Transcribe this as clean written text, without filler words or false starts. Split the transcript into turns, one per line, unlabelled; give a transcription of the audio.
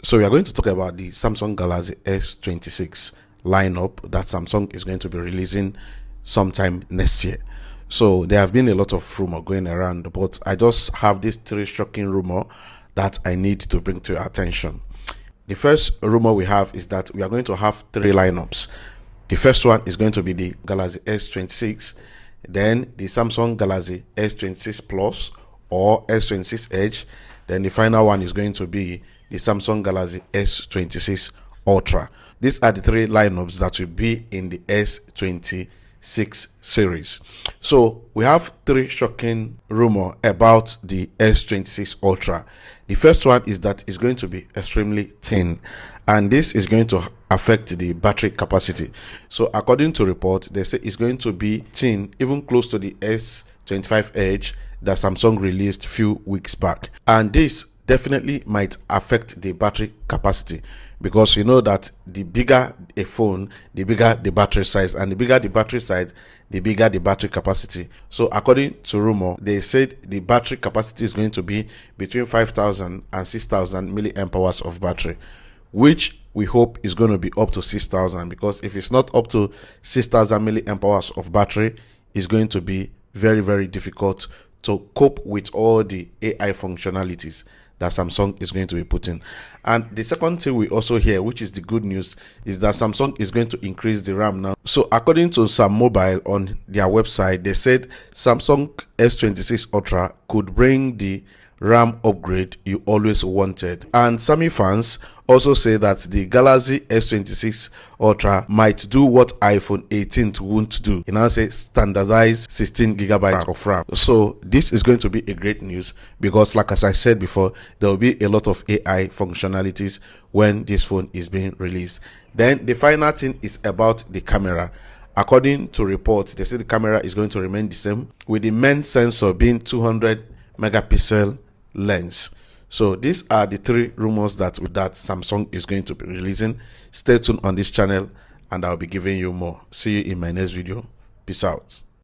So we are going to talk about the Samsung Galaxy S26 lineup that Samsung is going to be releasing sometime next year. So there have been a lot of rumor going around, but I just have this three shocking rumor that I need to bring to your attention. The first rumor we have is that we are going to have three lineups. The first one is going to be the Galaxy S26, then the Samsung Galaxy S26 Plus or S26 Edge, then the final one is going to be the Samsung Galaxy S26 Ultra. These are the three lineups that will be in the S26 series. So we have three shocking rumors about the S26 Ultra. The first one is that it's going to be extremely thin, and this is going to affect the battery capacity. So according to report, they say it's going to be thin, even close to the S25 Edge that Samsung released a few weeks back, and this definitely might affect the battery capacity, because you know that the bigger a phone, the bigger the battery size, and the bigger the battery size, the bigger the battery capacity. So according to rumor, they said the battery capacity is going to be between 5,000 and 6,000 milliamp hours of battery, which we hope is going to be up to 6,000, because if it's not up to 6,000 milliamp hours of battery, it's going to be very, very difficult to cope with all the AI functionalities that Samsung is going to be putting. And the second thing we also hear, which is the good news, is that Samsung is going to increase the RAM now. So according to some mobile on their website, they said Samsung S26 Ultra could bring the RAM upgrade you always wanted. And Sammy fans also say that the Galaxy S26 Ultra might do what iPhone 18 won't do. It now says standardized 16 gigabytes of RAM. So this is going to be a great news, because like as I said before, there will be a lot of AI functionalities when this phone is being released. Then the final thing is about the camera. According to reports, they say the camera is going to remain the same, with the main sensor being 200 megapixel lens. So these are the three rumors that Samsung is going to be releasing. Stay tuned on this channel and I'll be giving you more. See you in my next video. Peace out.